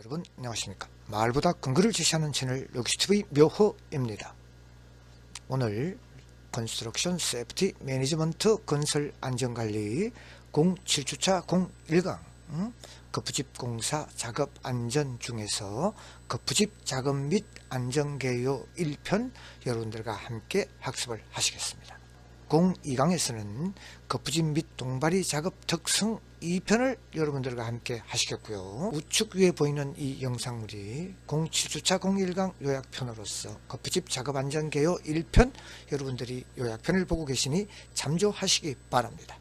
여러분 안녕하십니까. 마을보다 근거를 제시하는 채널 로기스TV 묘호입니다. 오늘 컨스트럭션 세프티 매니지먼트 건설 안전관리 07주차 01강 거푸집 공사 작업 안전 중에서 거푸집 작업 및 안전개요 1편 여러분들과 함께 학습을 하시겠습니다. 02강에서는 거푸집 및 동바리 작업 특성 2편을 여러분들과 함께 하시겠고요. 우측 위에 보이는 이 영상물이 07주차 01강 요약편으로서 거푸집 작업 안전개요 1편 여러분들이 요약편을 보고 계시니 참조하시기 바랍니다.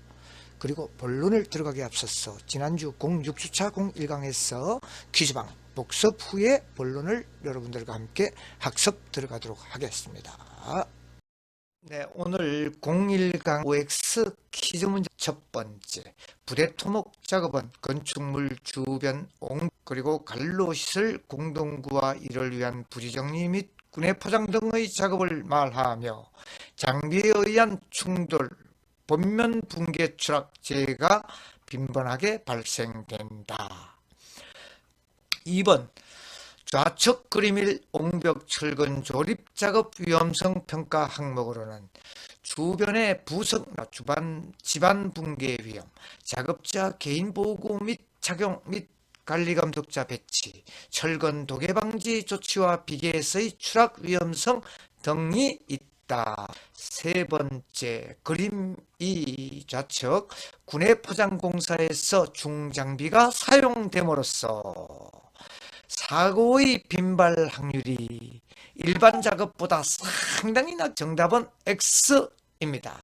그리고 본론을 들어가기 앞서서 지난주 06주차 01강에서 퀴즈방 복습 후에 본론을 여러분들과 함께 학습 들어가도록 하겠습니다. 네, 오늘 01강 OX 퀴즈 문제 첫 번째, 부대 토목 작업은 건축물 주변 그리고 간로시설 공동구와 이를 위한 부지 정리 및 군의 포장 등의 작업을 말하며 장비에 의한 충돌, 본면 붕괴 추락 재해가 빈번하게 발생된다. 2번 좌측 그림일 옹벽 철근 조립 작업 위험성 평가 항목으로는 주변의 부석, 집안 붕괴 위험, 작업자 개인 보호구 및 착용 및 관리 감독자 배치, 철근 도개 방지 조치와 비계에서의 추락 위험성 등이 있다. 세 번째, 그림 2 좌측 군의 포장 공사에서 중장비가 사용됨으로써 사고의 빈발 확률이 일반 작업보다 상당히 낮. 정답은 X입니다.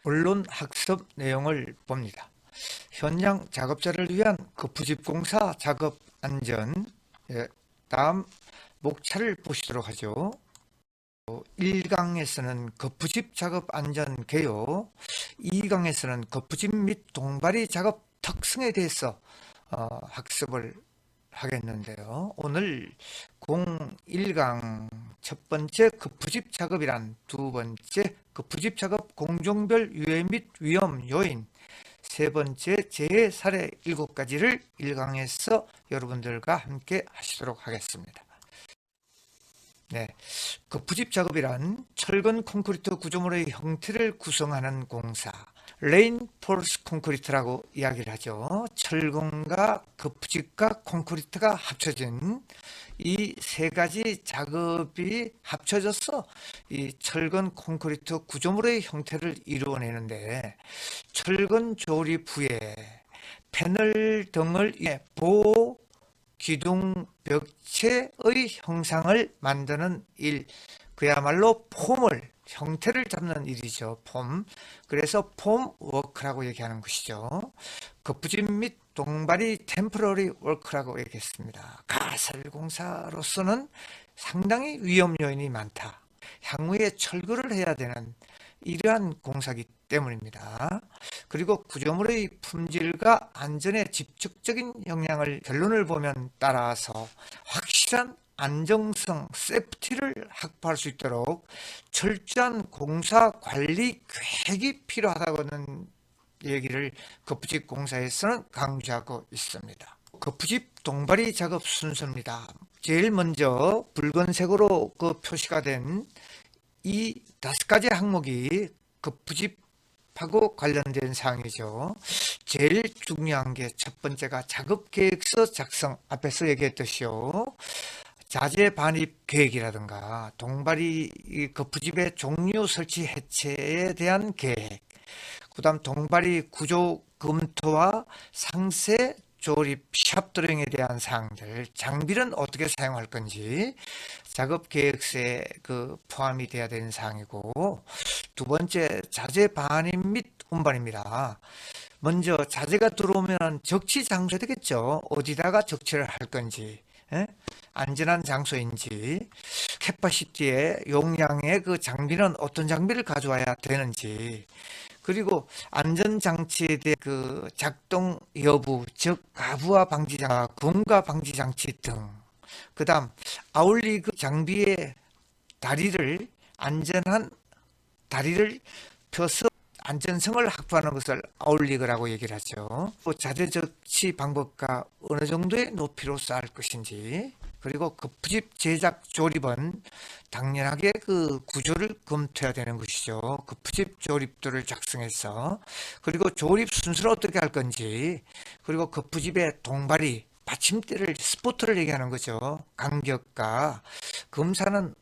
본론 학습 내용을 봅니다. 현장 작업자를 위한 거푸집 공사 작업 안전. 다음 목차를 보시도록 하죠. 1강에서는 거푸집 작업 안전 개요, 2강에서는 거푸집 및 동바리 작업 특성에 대해서 학습을 하겠는데요. 오늘 01강 첫 번째 거푸집 작업이란, 두 번째 거푸집 작업 공종별 유해 및 위험 요인, 세 번째 재해 사례 7가지를 1강에서 여러분들과 함께 하시도록 하겠습니다. 네, 거푸집 작업이란 철근 콘크리트 구조물의 형태를 구성하는 공사, 레인포르스 콘크리트라고 이야기를 하죠. 철근과 거푸집과 콘크리트가 합쳐진 이 세 가지 작업이 합쳐져서 이 철근 콘크리트 구조물의 형태를 이루어내는데, 철근 조립 후에 패널 등을 보호 기둥 벽체의 형상을 만드는 일, 그야말로 폼을 형태를 잡는 일이죠. 폼. 그래서 폼 워크라고 얘기하는 것이죠. 거푸집 및 동발이 템포러리 워크라고 얘기했습니다. 가설공사로서는 상당히 위험 요인이 많다. 향후에 철거를 해야 되는 이러한 공사기 때문입니다. 그리고 구조물의 품질과 안전에 직접적인 영향을, 결론을 보면 따라서 확실한 안정성, 세프티를 확보할 수 있도록 철저한 공사 관리 계획이 필요하다고는 얘기를 거푸집 공사에서는 강조하고 있습니다. 거푸집 동발이 작업 순서입니다. 제일 먼저 붉은색으로 표시가 된 이 5가지 항목이 거푸집하고 관련된 사항이죠. 제일 중요한 게 첫 번째가 작업 계획서 작성, 앞에서 얘기했듯이요. 자재 반입 계획이라든가 동발이 거푸집의 종류 설치 해체에 대한 계획, 그 다음 동발이 구조 검토와 상세 조립 샵 드로잉에 대한 사항들, 장비는 어떻게 사용할 건지 작업 계획서에 포함이 돼야 되는 사항이고, 두 번째 자재 반입 및 운반입니다. 먼저 자재가 들어오면 적치 장소가 되겠죠. 어디다가 적치를 할 건지, 안전한 장소인지, 캐파시티의 용량의 장비는 어떤 장비를 가져와야 되는지, 그리고 안전장치에 대한 작동 여부, 즉 가부화 방지장, 분가 방지장치 등, 그 다음 아울리그 장비의 다리를, 안전한 다리를 펴서 안전성을 확보하는 것을 아울리그라고 얘기를 하죠. 자재 적치 방법과 어느 정도의 높이로 쌓을 것인지, 그리고 거푸집 제작 조립은 당연하게 구조를 검토해야 되는 것이죠. 거푸집 조립도를 작성해서, 그리고 조립 순서를 어떻게 할 건지, 그리고 거푸집의 동발이, 받침대를, 스포트를 얘기하는 거죠. 간격과 검사는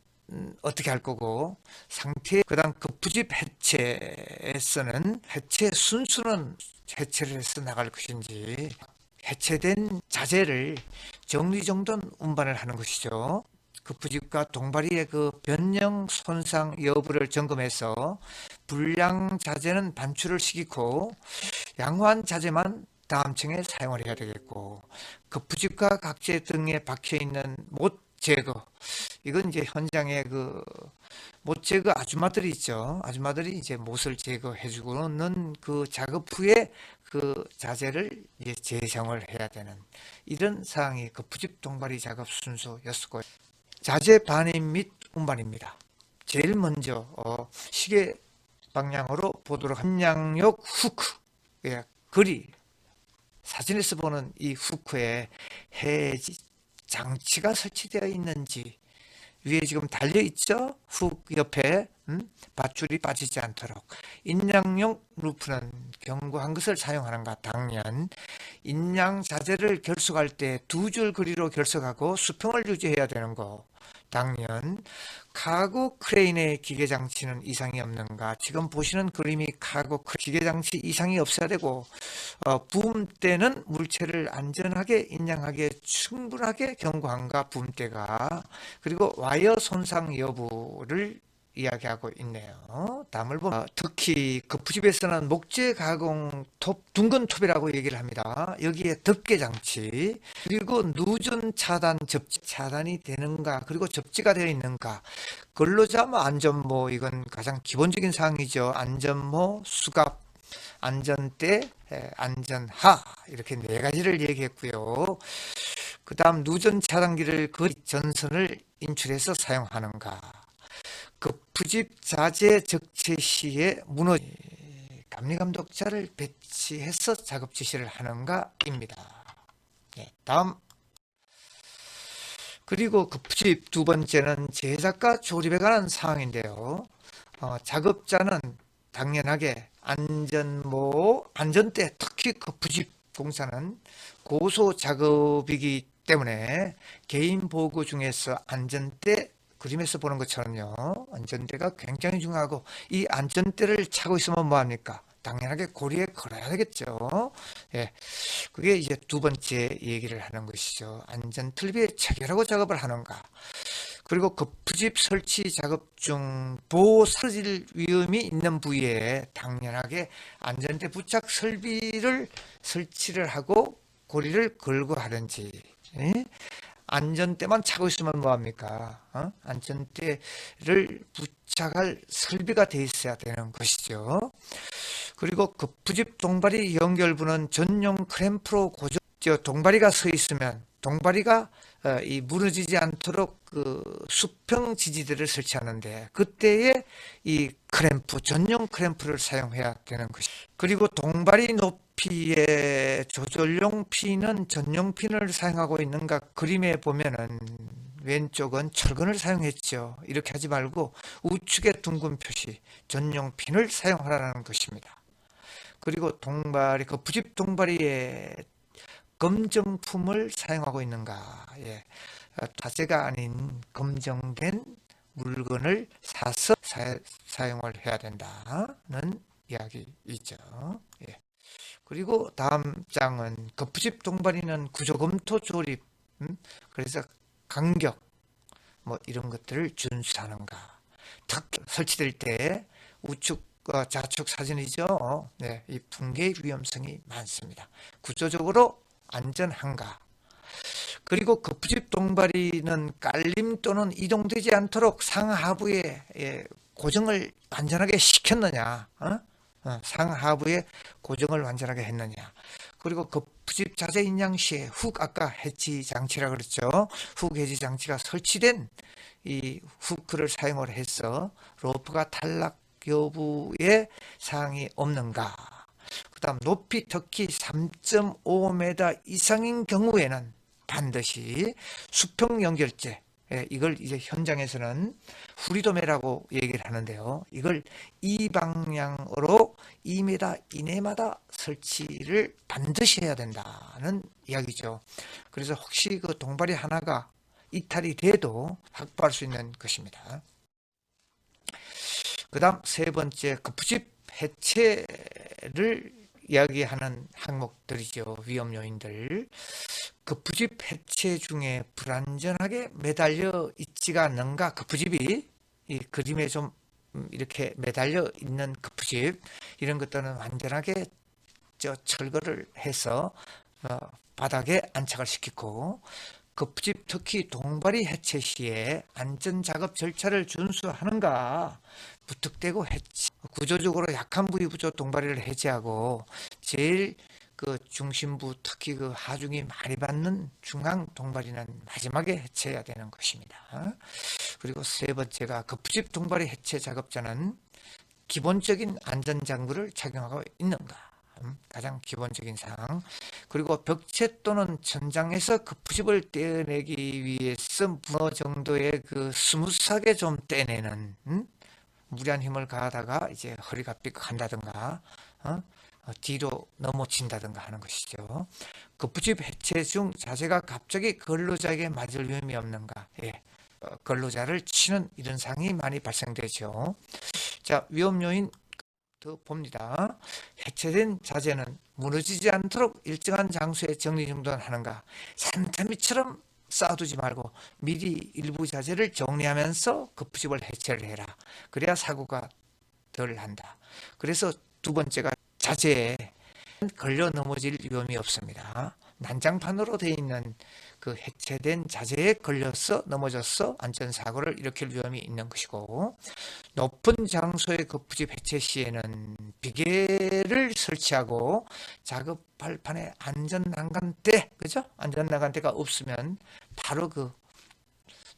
어떻게 할 거고, 상태, 그 다음 거푸집 해체에서는 해체 순수는 해체를 해서 나갈 것인지, 해체된 자재를 정리정돈 운반을 하는 것이죠. 거푸집과 동발이의 변형 손상 여부를 점검해서 불량 자재는 반출을 시키고 양호한 자재만 다음 층에 사용을 해야 되겠고, 거푸집과 각재 등에 박혀 있는 못 제거, 이건 이제 현장에 못 제거 아줌마들이 있죠. 아줌마들이 이제 못을 제거해 주고는 작업 후에 자재를 이제 재사용을 해야 되는 이런 사항이 거푸집 동발이 작업 순서였고, 자재 반입 및 운반입니다. 제일 먼저 시계 방향으로 보도록, 함량역 후크, 거리, 사진에서 보는 이 후크에 해지 장치가 설치되어 있는지, 위에 지금 달려있죠? 훅 옆에 밧줄이 빠지지 않도록. 인양용 루프는 견고한 것을 사용하는가? 당연. 인양 자재를 결속할 때 2줄 거리로 결속하고 수평을 유지해야 되는 거, 당연. 카고 크레인의 기계장치는 이상이 없는가? 지금 보시는 그림이 카고 기계장치 이상이 없어야 되고, 부음 때는 물체를 안전하게 인양하게 충분하게 견고한가, 부음대가. 그리고 와이어 손상 여부를 이야기하고 있네요. 다음을 보면 특히 거푸집에서는 목재 가공 톱, 둥근 톱이라고 얘기를 합니다. 여기에 덮개 장치, 그리고 누전 차단, 접지 차단이 되는가, 그리고 접지가 되어 있는가, 근로자 안전모, 이건 가장 기본적인 사항이죠. 안전모, 수갑, 안전대, 안전하, 이렇게 4가지를 얘기했고요. 그 다음 누전 차단기를 전선을 인출해서 사용하는가, 거푸집 자재 적체 시에 감리감독자를 배치해서 작업 지시를 하는가입니다. 다음, 그리고 거푸집 두 번째는 제작과 조립에 관한 사항인데요. 작업자는 당연하게 안전대, 특히 그 부집 공사는 고소 작업이기 때문에 개인 보고 중에서 안전대, 그림에서 보는 것처럼요, 안전대가 굉장히 중요하고, 이 안전대를 차고 있으면 뭐합니까? 당연하게 고리에 걸어야 되겠죠. 예, 그게 이제 두 번째 얘기를 하는 것이죠. 안전틀비에 체결하고 작업을 하는가. 그리고 급부집 설치 작업 중 보호 쓰러질 위험이 있는 부위에 당연하게 안전대 부착 설비를 설치를 하고 고리를 걸고 하든지, 예? 안전대만 차고 있으면 뭐합니까? 안전대를 부착할 설비가 돼 있어야 되는 것이죠. 그리고 급부집 동바리 연결부는 전용 클램프로 고정. 동바리가 서 있으면 동바리가 이 무너지지 않도록 그 수평 지지대를 설치하는데, 그때에 이 클램프, 전용 클램프를 사용해야 되는 것이. 그리고 동바리 높이의 조절용 핀은 전용 핀을 사용하고 있는가, 그림에 보면은 왼쪽은 철근을 사용했죠. 이렇게 하지 말고 우측에 둥근 표시 전용 핀을 사용하라는 것입니다. 그리고 동바리, 그 부집 동바리에 검정품을 사용하고 있는가. 예. 화재가 아닌 검정된 물건을 사서 사용을 해야 된다는 이야기이죠. 예. 그리고 다음 장은 급부집 동바리는 구조검토 조립, 그래서 간격 뭐 이런 것들을 준수하는가. 특히 설치될 때 우측 좌측 사진이죠. 네, 이 붕괴 위험성이 많습니다. 구조적으로 안전한가. 그리고 급부집 동바리는 깔림 또는 이동되지 않도록 상하부에 고정을 완전하게 시켰느냐, 상하부에 고정을 완전하게 했느냐. 그리고 급부집 자재 인양 시에 아까 해치 장치라 그랬죠. 훅 해치 장치가 설치된 이 후크를 사용을 해서 로프가 탈락 여부에 사항이 없는가. 그 다음 높이 특히 3.5m 이상인 경우에는 반드시 수평 연결재, 이걸 이제 현장에서는 후리도매라고 얘기를 하는데요. 이걸 이 방향으로 2m 이내마다 설치를 반드시 해야 된다는 이야기죠. 그래서 혹시 그 동바리 하나가 이탈이 돼도 확보할 수 있는 것입니다. 그 다음 세 번째, 급부집 해체를 이야기하는 항목들이죠. 위험 요인들. 급부집 해체 중에 불안전하게 매달려 있지가 않는가. 급부집이 이 그림에 좀 이렇게 매달려 있는 급부집, 이런 것들은 완전하게 철거를 해서 바닥에 안착을 시키고, 급부집 특히 동바리 해체 시에 안전작업 절차를 준수하는가. 무턱대고 해체, 구조적으로 약한 부위부터 동바리를 해제하고 제일 그 중심부, 특히 그 하중이 많이 받는 중앙 동바리는 마지막에 해체해야 되는 것입니다. 그리고 세 번째가 급부집 동바리 해체 작업자는 기본적인 안전장구를 착용하고 있는가. 가장 기본적인 사항. 그리고 벽체 또는 천장에서 급부집을 떼어내기 위해서 어느 정도의 그 스무스하게 좀 떼내는, 무리한 힘을 가하다가 이제 허리가 삐걱한다든가 뒤로 넘어진다든가 하는 것이죠. 급부집 해체 중 자재가 갑자기 근로자에게 맞을 위험이 없는가. 예. 근로자를 치는 이런 상황이 많이 발생되죠. 자, 위험 요인 더 봅니다. 해체된 자재는 무너지지 않도록 일정한 장소에 정리정돈하는가. 산더미처럼 쌓아두지 말고 미리 일부 자재를 정리하면서 급부집을 해체를 해라. 그래야 사고가 덜 한다. 그래서 두 번째가 자재에 걸려 넘어질 위험이 없습니다. 난장판으로 되어 있는 그 해체된 자재에 걸려서 넘어져서 안전사고를 일으킬 위험이 있는 것이고, 높은 장소의 급부집 해체 시에는 비계를 설치하고 작업 발판에 안전난간대, 그죠? 안전난간대가 없으면 바로 그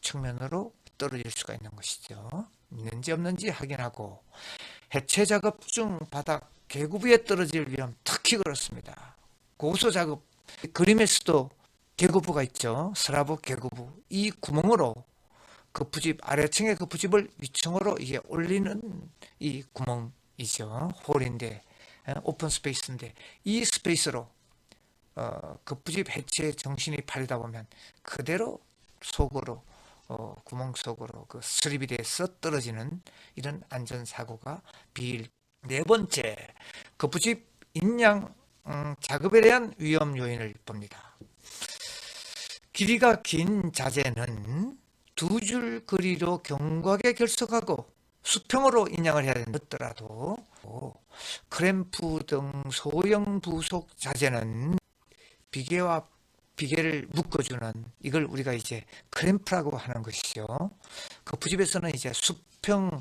측면으로 떨어질 수가 있는 것이죠. 있는지 없는지 확인하고, 해체 작업 중 바닥 계구부에 떨어질 위험 특히 그렇습니다. 고소 작업, 그림에서도 계구부가 있죠. 스라브 계구부, 이 구멍으로 급부집, 아래층의 급부집을 위층으로 이게 올리는 이 구멍, 스페이스이죠. 홀인데, 오픈 스페이스인데, 이 스페이스로 급부지 배치의 정신이 팔리다 보면 그대로 속으로 구멍 속으로 그 수립이 돼서 떨어지는 이런 안전사고가 비일. 네 번째, 급부지 인양 작업에 대한 위험 요인을 봅니다. 길이가 긴 자재는 두 줄 거리로 견고하게 결석하고 수평으로 인양을 해야 된다더라도 크램프 등 소형 부속 자재는 비계와 비계를 묶어주는 이걸 우리가 이제 크램프라고 하는 것이죠. 그 부집에서는 이제 수평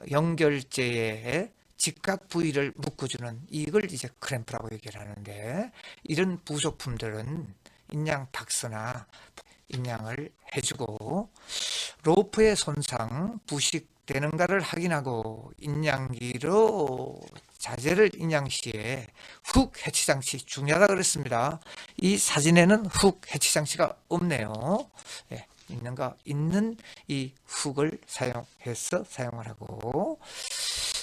연결재에 직각 부위를 묶어주는 이걸 이제 크램프라고 얘기를 하는데, 이런 부속품들은 인양 박스나 인양을 해주고 로프의 손상, 부식되는가를 확인하고 인양기로 자재를 인양 시에 훅 해치 장치 중요하다 그랬습니다. 이 사진에는 훅 해치 장치가 없네요. 예, 있는 이 훅을 사용해서 사용을 하고,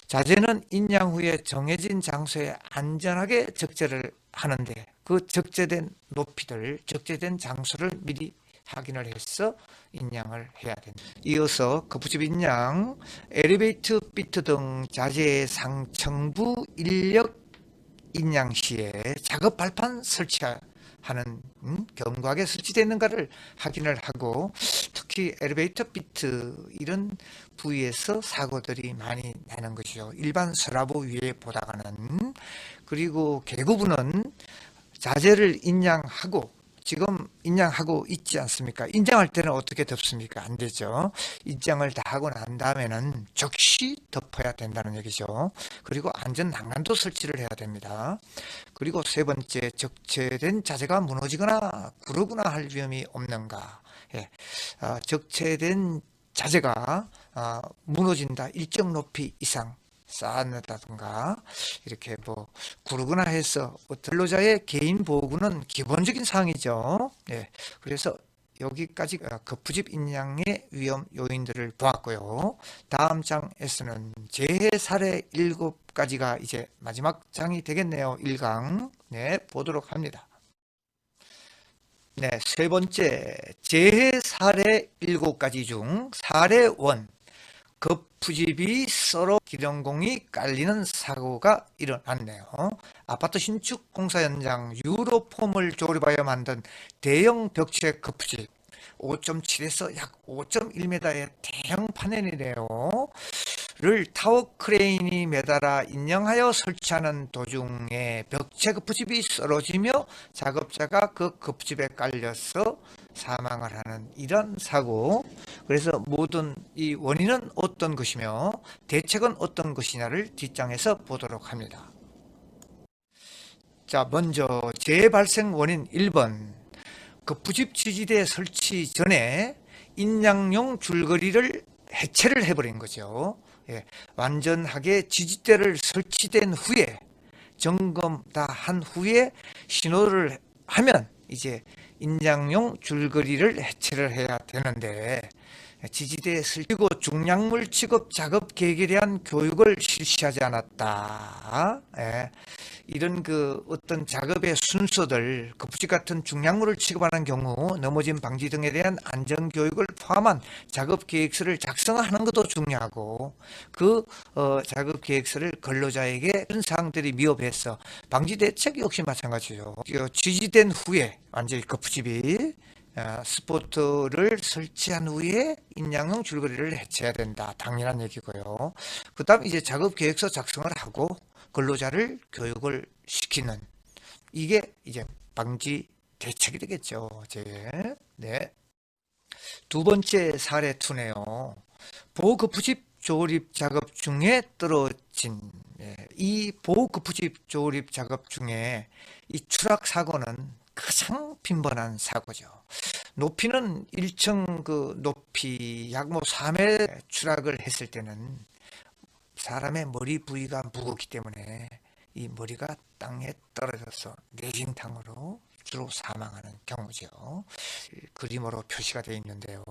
자재는 인양 후에 정해진 장소에 안전하게 적재를 하는데 그 적재된 높이들, 적재된 장소를 미리 확인을 해서 인양을 해야 된다. 이어서 급부집 인양, 엘리베이터 비트 등 자재의 상층부 인력 인양 시에 작업 발판 설치하는 견고하게 설치되는가를 확인을 하고, 특히 엘리베이터 비트 이런 부위에서 사고들이 많이 나는 것이죠. 일반 서라보 위에 보다가는. 그리고 개구부는 자재를 인양하고 지금 인양하고 있지 않습니까? 인장할 때는 어떻게 덮습니까? 안 되죠. 인장을 다 하고 난 다음에는 즉시 덮어야 된다는 얘기죠. 그리고 안전 난간도 설치를 해야 됩니다. 그리고 세 번째, 적재된 자재가 무너지거나 구르거나 할 위험이 없는가. 예. 적재된 자재가 무너진다, 일정 높이 이상 쌓아놨다든가 이렇게 뭐 구르거나 해서 근로자의 개인 보호구는 기본적인 사항이죠. 예, 그래서 여기까지 급부집 인양의 위험 요인들을 보았고요. 다음 장에서는 재해 사례 7가지가 이제 마지막 장이 되겠네요. 1강. 네, 보도록 합니다. 네, 세 번째, 재해 사례 7가지 중 사례 1, 급부집이 썰어 기령공이 깔리는 사고가 일어났네요. 아파트 신축 공사 현장 유로폼을 조립하여 만든 대형 벽체 급부집, 5.7에서 약 5.1m의 대형 파넬이네요. 를 타워 크레인이 매달아 인양하여 설치하는 도중에 벽체 급부집이 쓰러지며 작업자가 그 급부집에 깔려서 사망을 하는 이런 사고. 그래서 모든 이 원인은 어떤 것이며 대책은 어떤 것이냐를 뒷장에서 보도록 합니다. 자, 먼저 재발생 원인 1번, 급부집 지지대 설치 전에 인양용 줄거리를 해체를 해버린 거죠. 예, 완전하게 지지대를 설치된 후에 점검 다 한 후에 신호를 하면 이제 인양용 줄거리를 해체를 해야 되는데, 지지대에 설치고 중량물 취급 작업 계획에 대한 교육을 실시하지 않았다. 예. 이런 그 어떤 작업의 순서들, 급부집 같은 중량물을 취급하는 경우 넘어짐 방지 등에 대한 안전 교육을 포함한 작업 계획서를 작성하는 것도 중요하고, 그 작업 계획서를 근로자에게 그런 사항들이 미흡해서 방지 대책 역시 마찬가지죠. 지지된 후에 완전히 급부집이 스포트를 설치한 후에 인양용 줄거리를 해체해야 된다. 당연한 얘기고요. 그 다음 이제 작업 계획서 작성을 하고 근로자를 교육을 시키는, 이게 이제 방지 대책이 되겠죠. 네. 두 번째 사례 2네요. 보급부집 조립 작업 중에 떨어진, 이 보급부집 조립 작업 중에 이 추락 사고는 가장 빈번한 사고죠. 높이는 1층 그 높이 약 뭐 3회 추락을 했을 때는 사람의 머리 부위가 무겁기 때문에 이 머리가 땅에 떨어져서 뇌진탕으로 주로 사망하는 경우죠. 그림으로 표시가 되어 있는데요.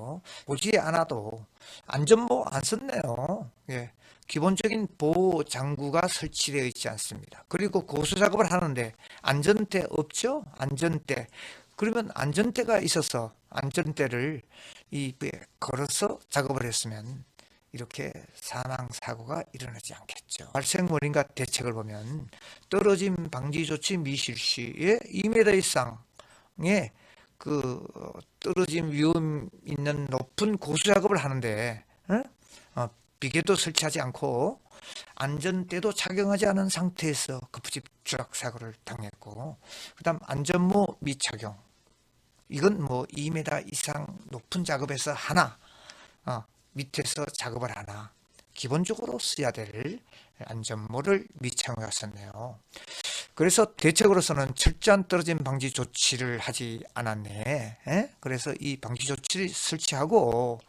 보지 않아도 안전모 안 썼네요. 예, 기본적인 보호 장구가 설치되어 있지 않습니다. 그리고 고수 작업을 하는데 안전대 없죠? 안전대. 그러면 안전대가 있어서 안전대를 이 위에 걸어서 작업을 했으면 이렇게 사망 사고가 일어나지 않겠죠. 발생 원인과 대책을 보면 떨어짐 방지 조치 미실 시에 2m 이상의 그 떨어짐 위험 있는 높은 고수 작업을 하는데 비계도 설치하지 않고 안전대도 착용하지 않은 상태에서 급집 추락 사고를 당했고, 그다음 안전모 미착용. 이건 뭐 2m 이상 높은 작업에서 하나, 밑에서 작업을 하나, 기본적으로 써야 될 안전모를 미착용했었네요. 그래서 대책으로서는 철저한 떨어짐 방지 조치를 하지 않았네. 그래서 이 방지 조치를 설치하고,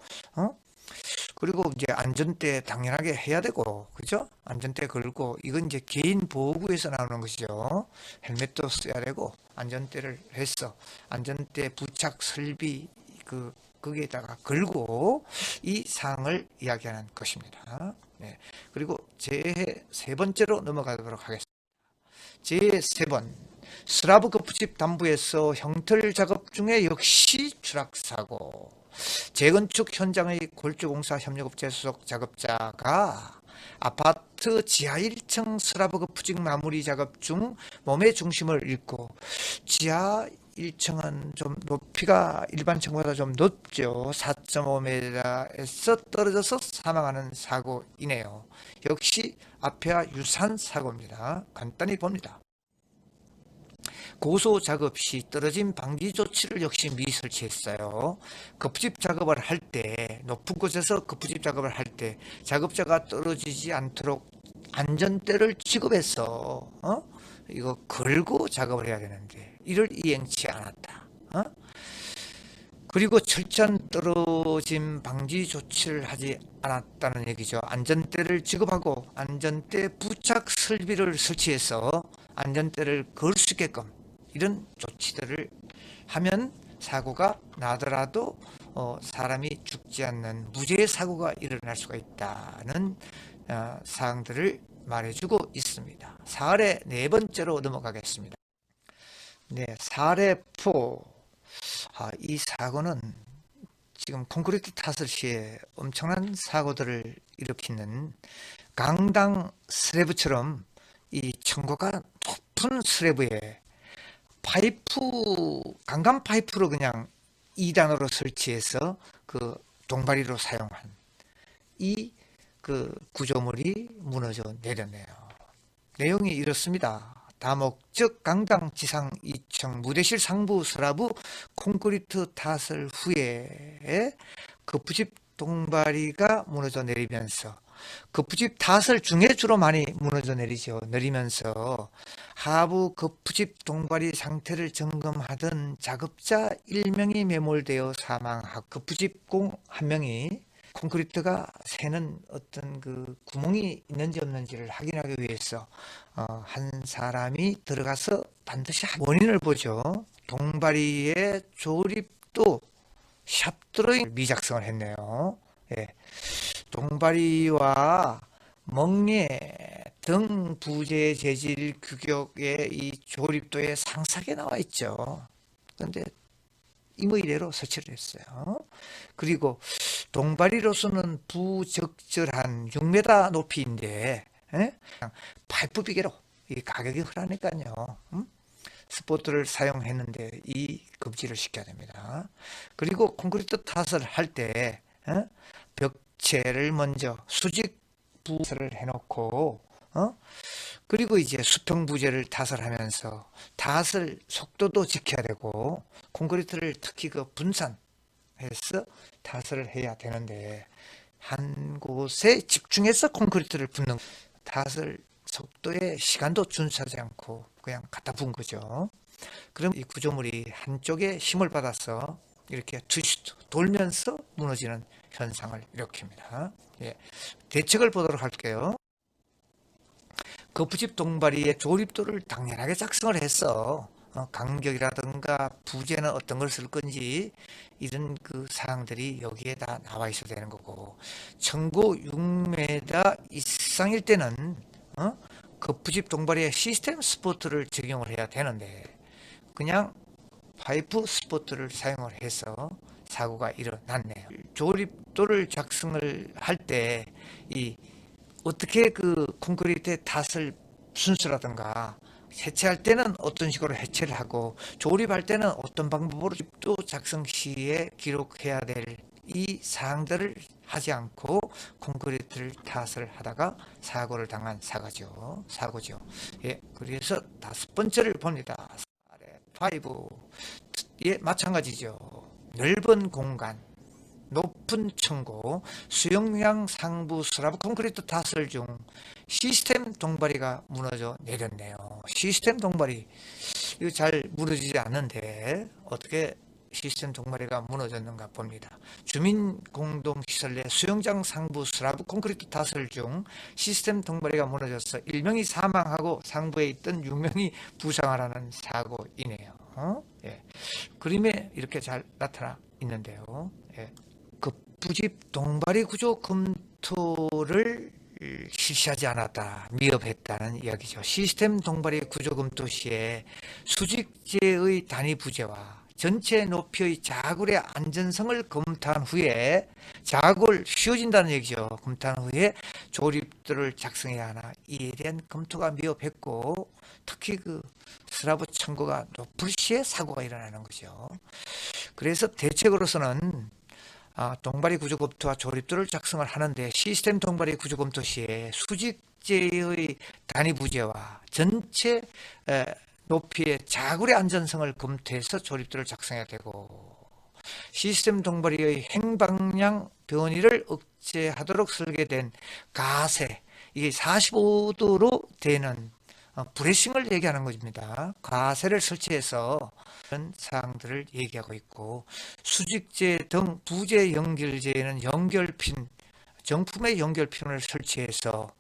그리고 이제 안전대 당연하게 해야 되고, 그죠? 안전대 걸고, 이건 이제 개인 보호구에서 나오는 것이죠. 헬멧도 써야 되고, 안전대를 해서, 안전대 부착 설비, 거기에다가 걸고, 이 사항을 이야기하는 것입니다. 네. 그리고 세 번째로 넘어가도록 하겠습니다. 제3번, 슬라브 거푸집 담부에서 형틀 작업 중에 역시 추락사고. 재건축 현장의 골조공사 협력업체 소속 작업자가 아파트 지하 1층 슬라브 거푸집 마무리 작업 중 몸의 중심을 잃고, 지하 1층은 좀 높이가 일반 층보다 좀 높죠. 4.5m에서 떨어져서 사망하는 사고이네요. 역시 앞에와 유사한 사고입니다. 간단히 봅니다. 고소 작업 시 떨어짐 방지 조치를 역시 미리 설치했어요. 거푸집 작업을 할 때, 높은 곳에서 거푸집 작업을 할 때 작업자가 떨어지지 않도록 안전대를 지급해서 이거 걸고 작업을 해야 되는데 이를 이행치 않았다. 그리고 철저한 떨어짐 방지 조치를 하지 않았다는 얘기죠. 안전대를 지급하고 안전대 부착 설비를 설치해서 안전대를 걸 수 있게끔 이런 조치들을 하면 사고가 나더라도 사람이 죽지 않는 무죄의 사고가 일어날 수가 있다는 사항들을 말해주고 있습니다. 사례 네 번째로 넘어가겠습니다. 네, 사례 4. 이 사고는 지금 콘크리트 타설 시에 엄청난 사고들을 일으키는 강당 슬래브처럼 이 층고가 높은 슬래브에 강간 파이프로 그냥 2단으로 설치해서 그 동바리로 사용한 이 구조물이 무너져 내렸네요. 내용이 이렇습니다. 다목적 강당 지상 2층 무대실 상부 슬라브 콘크리트 타설 후에 거푸집 동바리가 무너져 내리면서, 거푸집 타설 중에 주로 많이 무너져 내리면서 하부 거푸집 동바리 상태를 점검하던 작업자 1명이 매몰되어 사망하고, 거푸집 공 1명이 콘크리트가 새는 어떤 구멍이 있는지 없는지를 확인하기 위해서 한 사람이 들어가서 반드시 원인을 보죠. 동바리의 조립도 샵드로잉 미작성을 했네요. 예. 동바리와 멍에 등 부재 재질 규격의 이 조립도에 상세하게 나와 있죠. 그런데 임의대로 설치를 했어요. 그리고 동바리로서는 부적절한 6m 높이인데 그냥 파이프 비계로 이 가격이 흔하니까요. 스포트를 사용했는데 이 금지를 시켜야 됩니다. 그리고 콘크리트 타설을 할 때 벽체를 먼저 수직 부설을 해놓고 그리고 이제 수평 부재를 타설하면서 타설 속도도 지켜야 되고, 콘크리트를 특히 분산해서 타설을 해야 되는데 한 곳에 집중해서 콘크리트를 붓는, 타설 속도에 시간도 준수하지 않고 그냥 갖다 부은 거죠. 그럼 이 구조물이 한쪽에 힘을 받아서 이렇게 돌면서 무너지는 현상을 일으킵니다. 예. 대책을 보도록 할게요. 거푸집 동바리의 조립도를 당연하게 작성을 했어. 간격이라든가 부재는 어떤 걸 쓸 건지 이런 그 사항들이 여기에 다 나와 있어야 되는 거고, 청고 6m 이상일 때는 거푸집 동발의 시스템 스포트를 적용을 해야 되는데 그냥 파이프 스포트를 사용을 해서 사고가 일어났네요. 조립도를 작성을 할 때 이 어떻게 그 콘크리트의 탓을 순수라든가 해체할 때는 어떤 식으로 해체를 하고 조립할 때는 어떤 방법으로 또 작성 시에 기록해야 될 이 사항들을 하지 않고 콘크리트를 탓을 하다가 사고를 당한 사고죠. 예, 그래서 5번째를 봅니다. 5예, 마찬가지죠. 넓은 공간, 높은 층고, 수영량 상부 슬라브 콘크리트 타설 중 시스템 동바리가 무너져 내렸네요. 시스템 동바리 이거 잘 무너지지 않는데 어떻게 시스템 동바리가 무너졌는가 봅니다. 주민공동시설 내 수영장 상부 슬라브 콘크리트 타설 중 시스템 동바리가 무너져서 1명이 사망하고 상부에 있던 6명이 부상하라는 사고이네요. 예. 그림에 이렇게 잘 나타나 있는데요. 예. 그 부집 동바리 구조 검토를 실시하지 않았다, 미흡했다는 이야기죠. 시스템 동바리 구조 검토 시에 수직재의 단위 부재와 전체 높이의 자굴의 안전성을 검토한 후에, 자굴 씌워진다는 얘기죠. 검토한 후에 조립도를 작성해야 하나 이에 대한 검토가 미흡했고, 특히 그 슬라브 층고가 높을 시에 사고가 일어나는 거죠. 그래서 대책으로서는 동바리 구조 검토와 조립도를 작성을 하는데 시스템 동바리 구조 검토 시에 수직재의 단위 부재와 전체 높이의 자굴의 안전성을 검토해서 조립도를 작성해야 되고, 시스템 동바리의 행방향 변이를 억제하도록 설계된 가세, 이게 45도로 되는 브레싱을 얘기하는 것입니다. 가세를 설치해서 이런 사항들을 얘기하고 있고, 수직재 등 부재 연결재에는 연결핀, 정품의 연결핀을 설치해서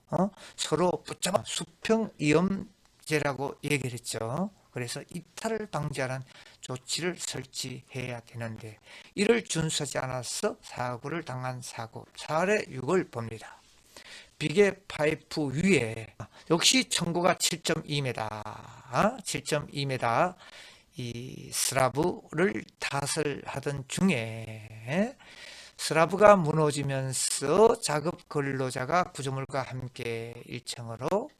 서로 붙잡아 수평 이음제라고 얘기를 했죠. 그래서 이탈을 방지하는 조치를 설치해야 되는데 이를 준수하지 않아서 사고를 당한 사고 사례 6을 봅니다. 비계 파이프 위에 역시 청고가 7.2m, 7.2m 이 슬라브를 탓을 하던 중에 슬라브가 무너지면서 작업 근로자가 구조물과 함께 1층으로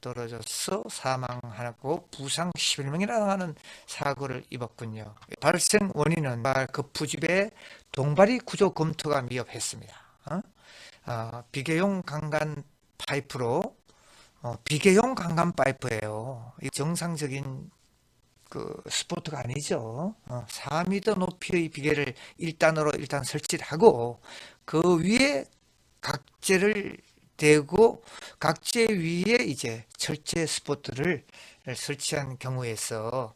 떨어져서 사망하고 부상 11명이나 하는 사고를 입었군요. 발생 원인은 거푸집의 동바리 구조 검토가 미흡했습니다. 비계용 강간 파이프로, 비계용 강간 파이프예요. 정상적인 그 스포트가 아니죠. 4m 높이의 비계를 1단으로 일단 설치를 하고 그 위에 각재를 대고 각재 위에 이제 철제 스포트를 설치한 경우에서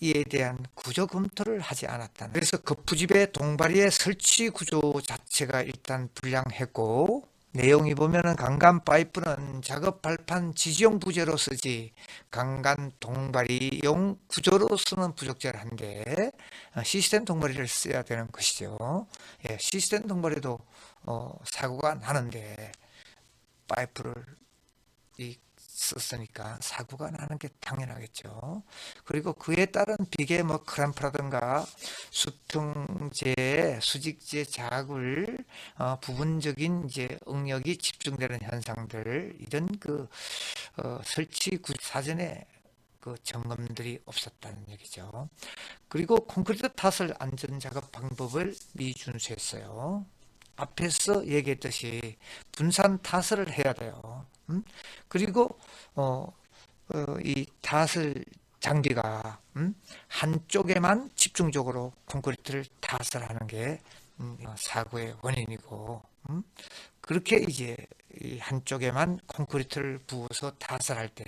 이에 대한 구조 검토를 하지 않았다는. 그래서 거푸집의 동바리의 설치 구조 자체가 일단 불량했고, 내용이 보면은 강간 파이프는 작업 발판 지지용 부재로 쓰지 강간 동바리용 구조로 쓰는 부적절한데 시스템 동바리를 써야 되는 것이죠. 예, 시스템 동바리도 사고가 나는데 파이프를 썼으니까 사고가 나는 게 당연하겠죠. 그리고 그에 따른 비계 크램프라든가 수평재, 수직재 자굴, 부분적인 이제 응력이 집중되는 현상들, 이런 그 설치 사전에 그 점검들이 없었다는 얘기죠. 그리고 콘크리트 탓을 안전 작업 방법을 미준수했어요. 앞에서 얘기했듯이 분산 탓을 해야 돼요. 그리고 이 탓을 장비가 한쪽에만 집중적으로 콘크리트를 탓을 하는 게 사고의 원인이고, 그렇게 이제 이 한쪽에만 콘크리트를 부어서 탓을 할 때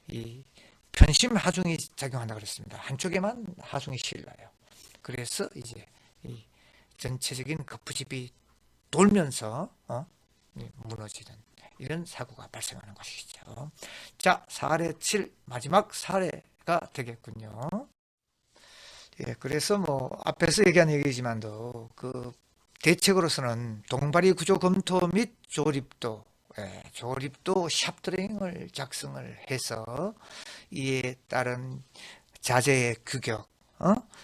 이 편심 하중이 작용한다고 그랬습니다. 한쪽에만 하중이 실려요. 그래서 이제 이 전체적인 거푸집이 돌면서 무너지는 이런 사고가 발생하는 것이죠. 자, 사례 7 마지막 사례 되겠군요. 예, 그래서 뭐 앞에서 얘기한 얘기지만도 그 대책으로서는 동바리 구조 검토 및 조립도, 조립도 샵드레잉을 작성을 해서 이에 따른 자재의 규격,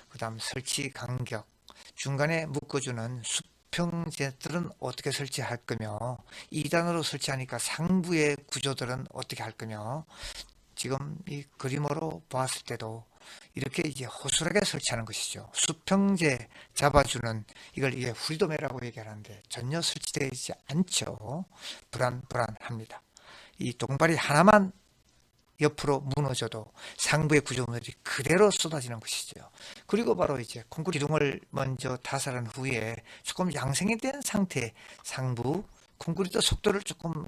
그다음 설치 간격, 중간에 묶어주는 수평재들은 어떻게 설치할 거며, 2단으로 설치하니까 상부의 구조들은 어떻게 할 거며, 지금 이 그림으로 보았을 때도 이렇게 이제 허술하게 설치하는 것이죠. 수평제 잡아주는, 이걸 이게 후리도메라고 얘기하는데 전혀 설치되어 있지 않죠. 불안합니다. 이 동발이 하나만 옆으로 무너져도 상부의 구조물이 그대로 쏟아지는 것이죠. 그리고 바로 이제 콘크리트 기둥을 먼저 타설한 후에 조금 양생이 된 상태 상부 콘크리트 속도를 조금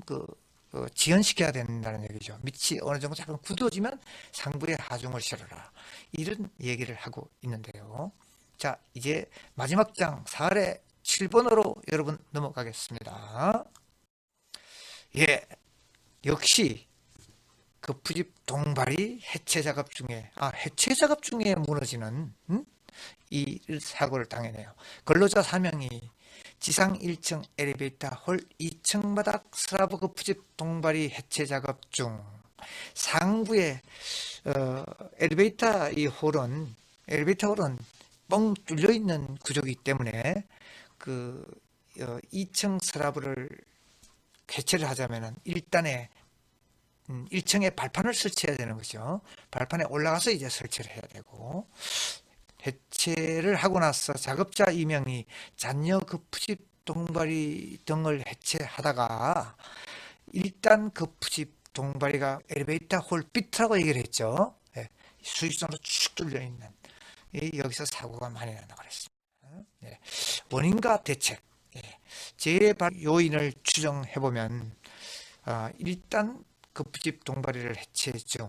지연시켜야 된다는 얘기죠. 밑이 어느 정도 약간 굳어지면 상부에 하중을 실어라. 이런 얘기를 하고 있는데요. 자, 이제 마지막 장 4의 7번으로 여러분 넘어가겠습니다. 예, 역시 급부집 동발이 해체 작업 중에 해체 작업 중에 무너지는 이 사고를 당해내요. 근로자 4명이 지상 1층 엘리베이터 홀 2층 바닥 슬라브 급부집 동발이 해체 작업 중 상부에 엘리베이터 홀은 뻥 뚫려 있는 구조이기 때문에 그 2층 슬라브를 해체를 하자면은 일단에 1층에 발판을 설치해야 되는 거죠. 발판에 올라가서 이제 설치를 해야 되고, 해체를 하고 나서 작업자 2명이 잔여 급부집 동바리 등을 해체하다가 일단 급부집 동바리가 엘리베이터 홀 비트라고 얘기를 했죠. 예, 수직선으로 쭉 뚫려 있는 여기서 사고가 많이 난다고 그랬습니다. 예, 원인과 대책, 재발 요인을 추정해 보면 일단 급부집 동바리를 해체 중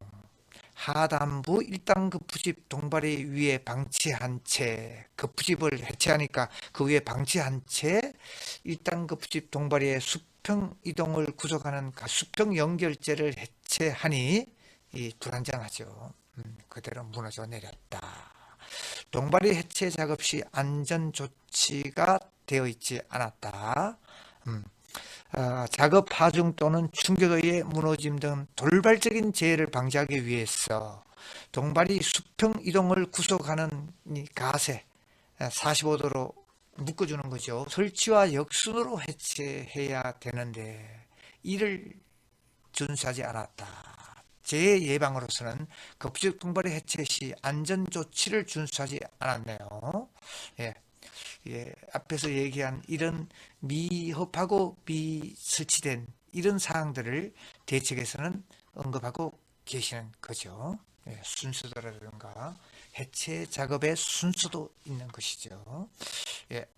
하단부 1단 급부집 동바리 위에 방치한 채 급부집을 해체하니까 그 위에 방치한 채 1단 급부집 동바리의 수평 이동을 구속하는 수평 연결재를 해체하니 불안정하죠. 그대로 무너져 내렸다. 동바리 해체 작업 시 안전 조치가 되어 있지 않았다. 작업 하중 또는 충격에 의해 무너짐 등 돌발적인 재해를 방지하기 위해서 동발이 수평 이동을 구속하는 이 가세 45도로 묶어주는 거죠. 설치와 역순으로 해체해야 되는데 이를 준수하지 않았다. 재해 예방으로서는 급부집 동발의 해체 시 안전 조치를 준수하지 않았네요. 예. 앞에서 얘기한 이런 미흡하고 미설치된 이런 사항들을 대책에서는 언급하고 계시는 거죠. 순서라든가 해체 작업의 순서도 있는 것이죠.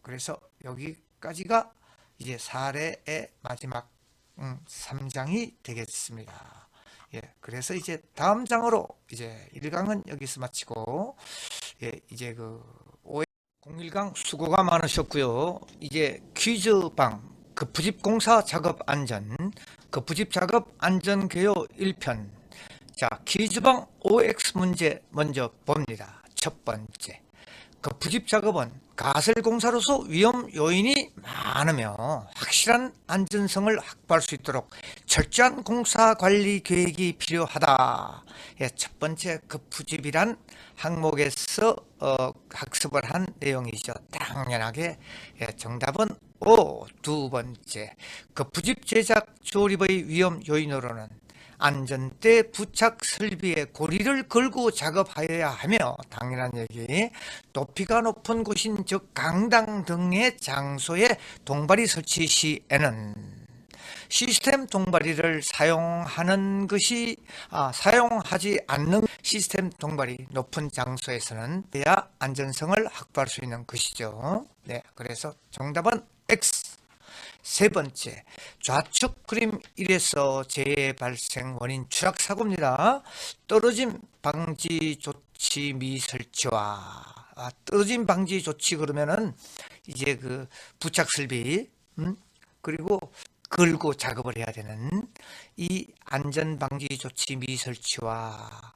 그래서 여기까지가 이제 사례의 마지막 3장이 되겠습니다. 그래서 이제 다음 장으로 이제 1강은 여기서 마치고 이제 01강 수고가 많으셨고요. 이제 퀴즈방 급부집 공사 작업 안전 급부집 작업 안전 개요 1편. 자, 퀴즈방 OX 문제 먼저 봅니다. 첫 번째, 급부집 작업은 가설 공사로서 위험 요인이 많으며 확실한 안전성을 확보할 수 있도록 철저한 공사 관리 계획이 필요하다. 첫 번째 급부집이란 항목에서 학습을 한 내용이죠. 당연하게 정답은 O. 두 번째, 급부집 제작 조립의 위험 요인으로는 안전대 부착 설비에 고리를 걸고 작업하여야 하며, 당연한 얘기, 높이가 높은 곳인 즉 강당 등의 장소에 동바리 설치 시에는 시스템 동바리를 사용하지 않는 시스템 동바리 높은 장소에서는 해야 안전성을 확보할 수 있는 것이죠. 그래서 정답은 X. 세 번째, 좌측 그림 1에서 재해 발생 원인 추락 사고입니다. 떨어짐 방지 조치 미설치와 떨어짐 방지 조치 그러면은 이제 그 부착 설비 그리고 걸고 작업을 해야 되는 이 안전 방지 조치 미설치와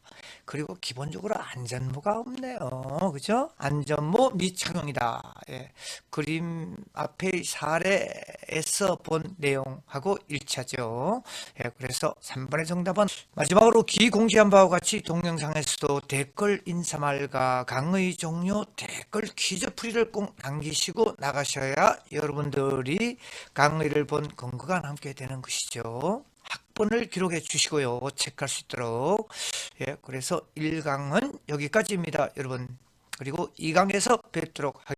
그리고 기본적으로 안전모가 없네요. 그죠? 안전모 미착용이다. 예. 그림 앞의 사례에서 본 내용하고 일치하죠. 예. 그래서 3번의 정답은 마지막으로 기공지한 바와 같이 동영상에서도 댓글 인사말과 강의 종료 댓글 퀴즈 풀이를 꼭 남기시고 나가셔야 여러분들이 강의를 본 근거가 남게 되는 것이죠. 학번을 기록해 주시고요. 체크할 수 있도록. 예, 그래서 1강은 여기까지입니다, 여러분. 그리고 2강에서 뵙도록 하겠습니다.